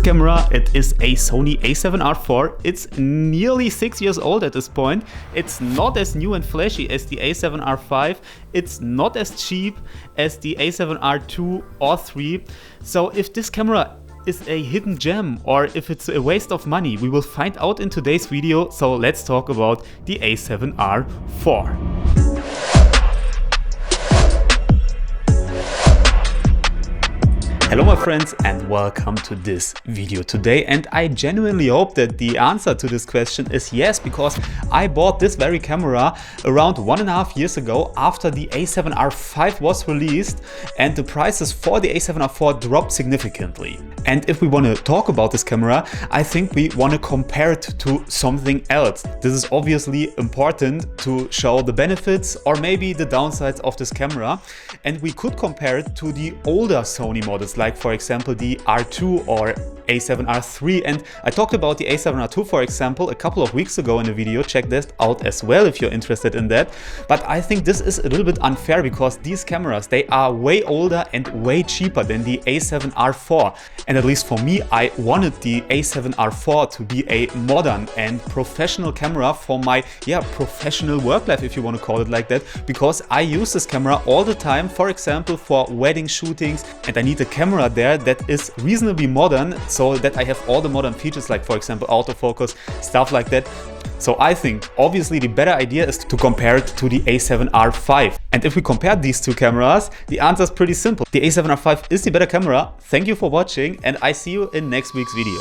this camera. It is a Sony A7R IV. It's nearly 6 years old at this point. It's not as new and flashy as the A7R V. It's not as cheap as the A7R II or III. So if this camera is a hidden gem or if it's a waste of money, we will find out in today's video. So let's talk about the A7R IV. Hello my friends and welcome to this video today, and I genuinely hope that the answer to this question is yes, because I bought this very camera around 1.5 years ago after the A7R V was released and the prices for the A7R IV dropped significantly. And if we want to talk about this camera, I think we want to compare it to something else. This is obviously important to show the benefits or maybe the downsides of this camera, and we could compare it to the older Sony models, like for example the R2 or A7R III. And I talked about the A7R II, for example, a couple of weeks ago in a video. Check that out as well if you're interested in that. But I think this is a little bit unfair because these cameras, they are way older and way cheaper than the A7R IV. And at least for me, I wanted the A7R IV to be a modern and professional camera for my professional work life, if you want to call it like that, because I use this camera all the time, for example for wedding shootings, and I need a camera there that is reasonably modern, so that I have all the modern features, like for example autofocus, stuff like that. So I think obviously the better idea is to compare it to the A7R V. And if we compare these two cameras, the answer is pretty simple. The A7R V is the better camera. Thank you for watching, and I see you in next week's video.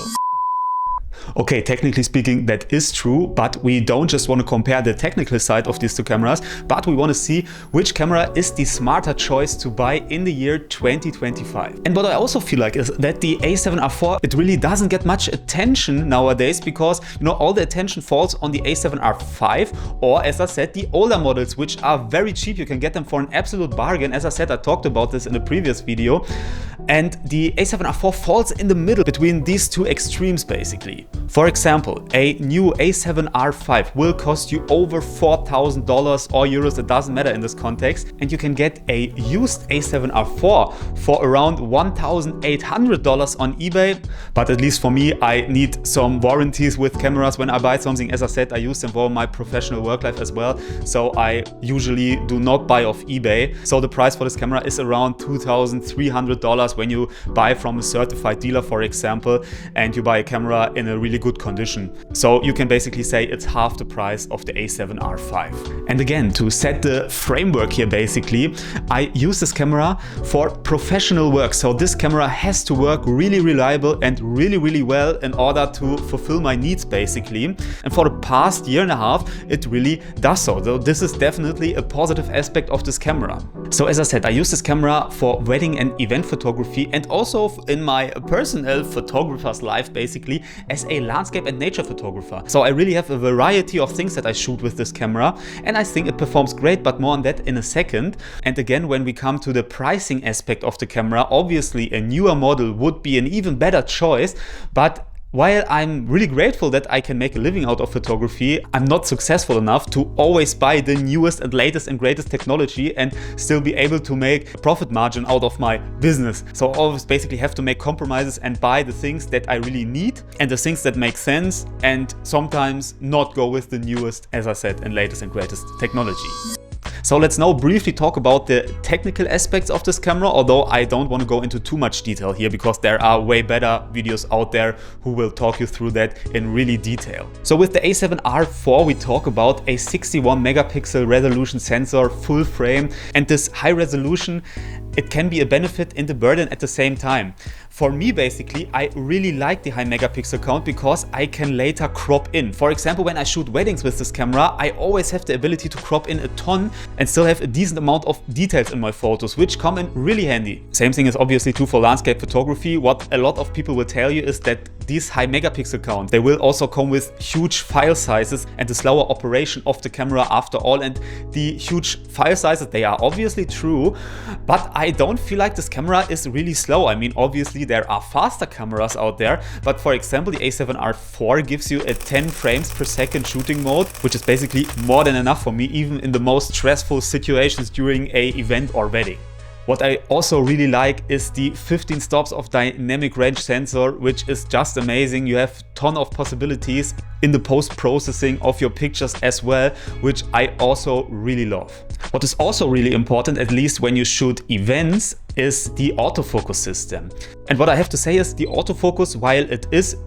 Okay, technically speaking, that is true, but we don't just want to compare the technical side of these two cameras, but we want to see which camera is the smarter choice to buy in the year 2025. And what I also feel like is that the A7R IV, it really doesn't get much attention nowadays because, you know, all the attention falls on the A7R V or, as I said, the older models, which are very cheap. You can get them for an absolute bargain. As I said, I talked about this in a previous video. And the A7R IV falls in the middle between these two extremes, basically. For example, a new A7R V will cost you over $4,000 or euros, it doesn't matter in this context, and you can get a used A7R IV for around $1,800 on eBay. But at least for me, I need some warranties with cameras when I buy something. As I said, I use them for my professional work life as well, so I usually do not buy off eBay. So the price for this camera is around $2,300 when you buy from a certified dealer, for example, and you buy a camera in a really good condition. So you can basically say it's half the price of the A7R V. And again, to set the framework here, basically, I use this camera for professional work. So this camera has to work really reliable and really well in order to fulfill my needs, basically. And for the past 1.5 years, it really does so. So this is definitely a positive aspect of this camera. So as I said, I use this camera for wedding and event photography, and also in my personal photographer's life, basically, as a landscape and nature photographer. So I really have a variety of things that I shoot with this camera, and I think it performs great, but more on that in a second. And again, when we come to the pricing aspect of the camera, obviously a newer model would be an even better choice, but while I'm really grateful that I can make a living out of photography, I'm not successful enough to always buy the newest and latest and greatest technology and still be able to make a profit margin out of my business. So I always basically have to make compromises and buy the things that I really need and the things that make sense, and sometimes not go with the newest, as I said, and latest and greatest technology. So let's now briefly talk about the technical aspects of this camera, although I don't want to go into too much detail here because there are way better videos out there who will talk you through that in really detail. So with the A7R IV, we talk about a 61 megapixel resolution sensor, full frame, and this high resolution, it can be a benefit and a burden at the same time. For me, basically, I really like the high megapixel count because I can later crop in. For example, when I shoot weddings with this camera, I always have the ability to crop in a ton and still have a decent amount of details in my photos, which come in really handy. Same thing is obviously true for landscape photography. What a lot of people will tell you is that these high megapixel counts, they will also come with huge file sizes and the slower operation of the camera after all. And the huge file sizes, they are obviously true, but I don't feel like this camera is really slow. I mean, obviously there are faster cameras out there, but for example, the A7R IV gives you a 10 frames per second shooting mode, which is basically more than enough for me, even in the most stressful situations during an event or wedding. What I also really like is the 15 stops of dynamic range sensor, which is just amazing. You have a ton of possibilities in the post-processing of your pictures as well, which I also really love. What is also really important, at least when you shoot events, is the autofocus system. And what I have to say is the autofocus, while it is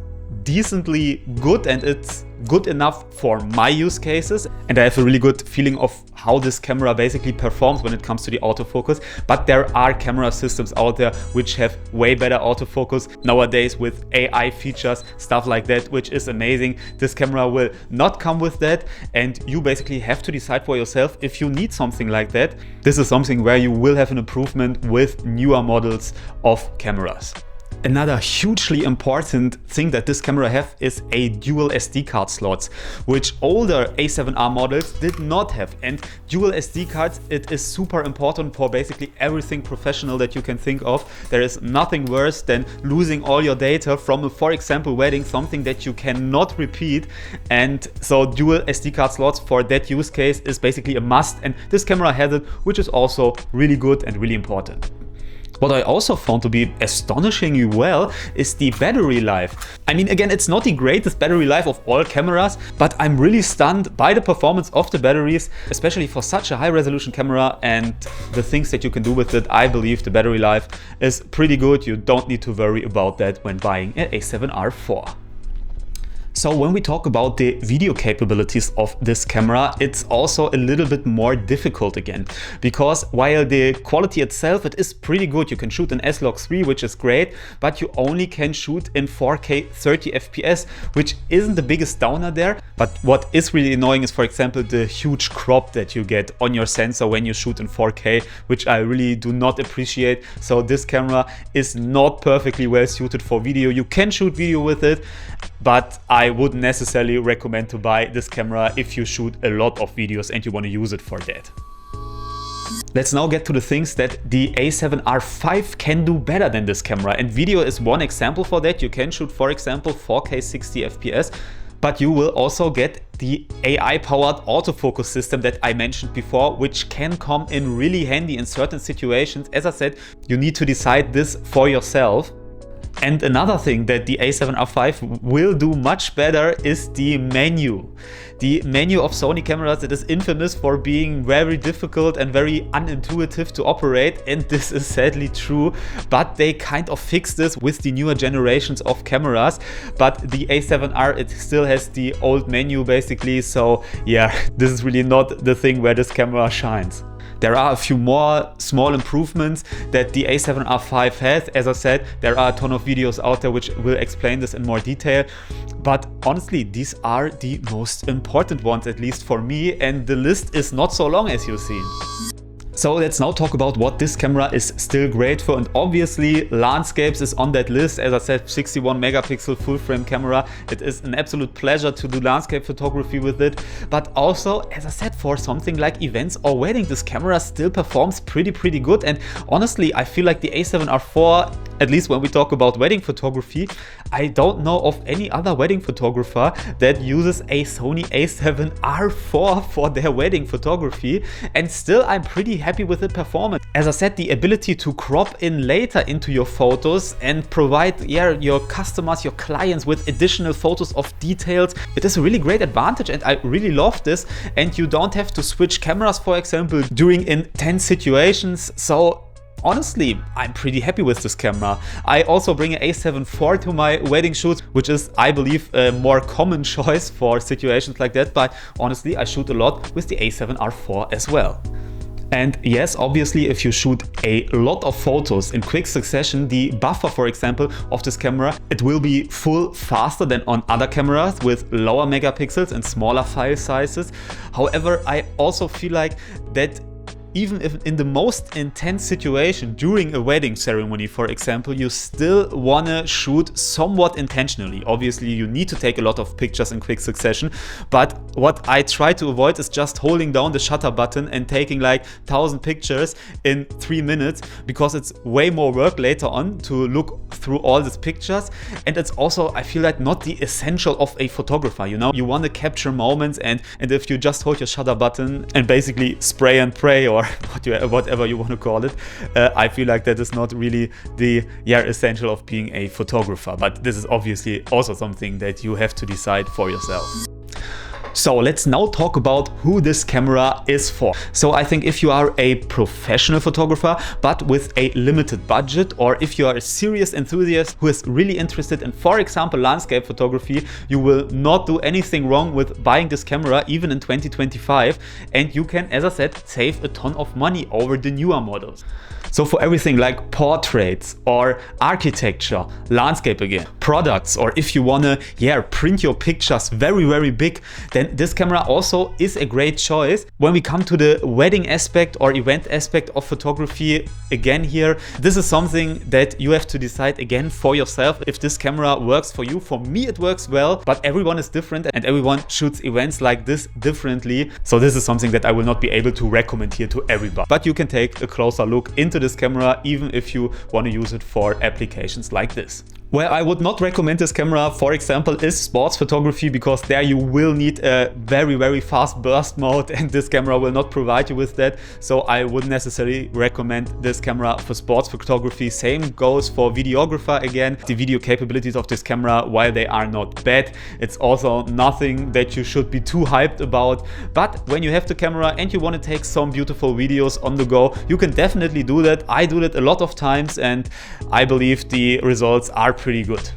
decently good and it's good enough for my use cases, and I have a really good feeling of how this camera basically performs when it comes to the autofocus, but there are camera systems out there which have way better autofocus nowadays with AI features, stuff like that, which is amazing. This camera will not come with that, and you basically have to decide for yourself if you need something like that. This is something where you will have an improvement with newer models of cameras. Another hugely important thing that this camera has is a dual SD card slots, which older A7R models did not have. And dual SD cards, it is super important for basically everything professional that you can think of. There is nothing worse than losing all your data from a, for example, wedding, something that you cannot repeat. And so dual SD card slots for that use case is basically a must. And this camera has it, which is also really good and really important. What I also found to be astonishingly well is the battery life. I mean, again, it's not the greatest battery life of all cameras, but I'm really stunned by the performance of the batteries, especially for such a high resolution camera and the things that you can do with it. I believe the battery life is pretty good. You don't need to worry about that when buying an A7R IV. So when we talk about the video capabilities of this camera, it's also a little bit more difficult again, because while the quality itself, it is pretty good. You can shoot in S-Log3, which is great, but you only can shoot in 4K 30 FPS, which isn't the biggest downer there. But what is really annoying is, for example, the huge crop that you get on your sensor when you shoot in 4K, which I really do not appreciate. So this camera is not perfectly well suited for video. You can shoot video with it, but I wouldn't necessarily recommend to buy this camera if you shoot a lot of videos and you want to use it for that. Let's now get to the things that the A7R V can do better than this camera, and video is one example for that. You can shoot, for example, 4K 60 FPS, but you will also get the AI-powered autofocus system that I mentioned before, which can come in really handy in certain situations. As I said, you need to decide this for yourself. And another thing that the A7R V will do much better is the menu. The menu of Sony cameras, it is infamous for being very difficult and very unintuitive to operate, and this is sadly true, but they kind of fixed this with the newer generations of cameras. But the A7R, it still has the old menu basically, so yeah, this is really not the thing where this camera shines. There are a few more small improvements that the A7R V has. As I said, there are a ton of videos out there which will explain this in more detail. But honestly, these are the most important ones, at least for me, and the list is not so long as you've seen. So let's now talk about what this camera is still great for, and obviously landscapes is on that list. As I said, 61 megapixel full frame camera. It is an absolute pleasure to do landscape photography with it, but also, as I said, for something like events or wedding, this camera still performs pretty good. And honestly, I feel like the A7R IV, at least when we talk about wedding photography, I don't know of any other wedding photographer that uses a Sony A7R IV for their wedding photography, and still I'm pretty happy with the performance. As I said, the ability to crop in later into your photos and provide your customers, your clients with additional photos of details, it is a really great advantage, and I really love this. And you don't have to switch cameras, for example, during intense situations. So honestly, I'm pretty happy with this camera. I also bring an A7 IV to my wedding shoots, which is, I believe, a more common choice for situations like that. But honestly, I shoot a lot with the A7R IV as well. And yes, obviously, if you shoot a lot of photos in quick succession, the buffer, for example, of this camera, it will be full faster than on other cameras with lower megapixels and smaller file sizes. However, I also feel like that even if in the most intense situation during a wedding ceremony, for example, you still want to shoot somewhat intentionally. Obviously, you need to take a lot of pictures in quick succession, but what I try to avoid is just holding down the shutter button and taking like 1,000 pictures in 3 minutes, because it's way more work later on to look through all these pictures. And it's also, I feel like, not the essential of a photographer, you want to capture moments, and if you just hold your shutter button and basically spray and pray or or whatever you want to call it. I feel like that is not really the essential of being a photographer, but this is obviously also something that you have to decide for yourself. So let's now talk about who this camera is for. So I think if you are a professional photographer, but with a limited budget, or if you are a serious enthusiast who is really interested in, for example, landscape photography, you will not do anything wrong with buying this camera even in 2025. And you can, as I said, save a ton of money over the newer models. So for everything like portraits or architecture, landscape again, products, or if you wanna print your pictures very, very big, then this camera also is a great choice. When we come to the wedding aspect or event aspect of photography, again here, this is something that you have to decide again for yourself if this camera works for you. For me it works well, but everyone is different and everyone shoots events like this differently. So this is something that I will not be able to recommend here to everybody. But you can take a closer look into this camera even if you want to use it for applications like this. Where I would not recommend this camera, for example, is sports photography, because there you will need a very, very fast burst mode and this camera will not provide you with that. So I wouldn't necessarily recommend this camera for sports photography. Same goes for videographer again. The video capabilities of this camera, while they are not bad, it's also nothing that you should be too hyped about. But when you have the camera and you want to take some beautiful videos on the go, you can definitely do that. I do that a lot of times and I believe the results are pretty good.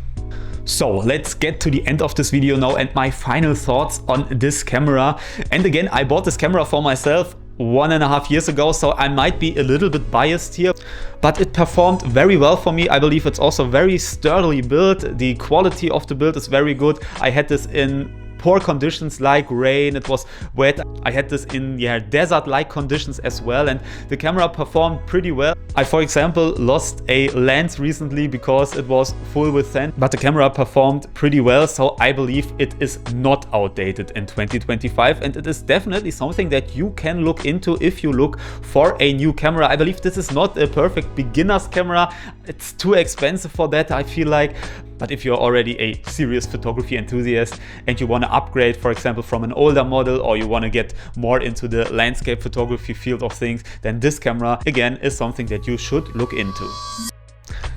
So let's get to the end of this video now and my final thoughts on this camera. And again, I bought this camera for myself 1.5 years ago, so I might be a little bit biased here, but it performed very well for me. I believe it's also very sturdily built. The quality of the build is very good. I had this in poor conditions like rain, it was wet. I had this in desert-like conditions as well, and the camera performed pretty well. I, for example, lost a lens recently because it was full with sand, but the camera performed pretty well, so I believe it is not outdated in 2025, and it is definitely something that you can look into if you look for a new camera. I believe this is not a perfect beginner's camera. It's too expensive for that, I feel like. But if you're already a serious photography enthusiast and you want to upgrade, for example, from an older model, or you want to get more into the landscape photography field of things, then this camera again is something that you should look into.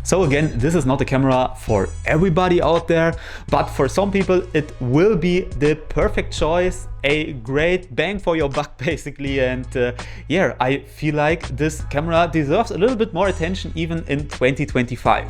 So again, this is not a camera for everybody out there, but for some people it will be the perfect choice, a great bang for your buck basically. And I feel like this camera deserves a little bit more attention even in 2025.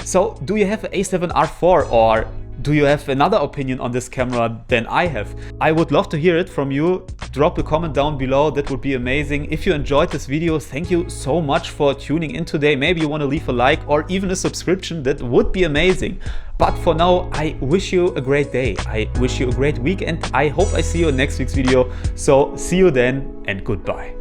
So do you have an A7R IV, or do you have another opinion on this camera than I have? I would love to hear it from you. Drop a comment down below, that would be amazing. If you enjoyed this video, thank you so much for tuning in today. Maybe you want to leave a like or even a subscription, that would be amazing. But for now, I wish you a great day. I wish you a great week, and I hope I see you in next week's video. So see you then and goodbye.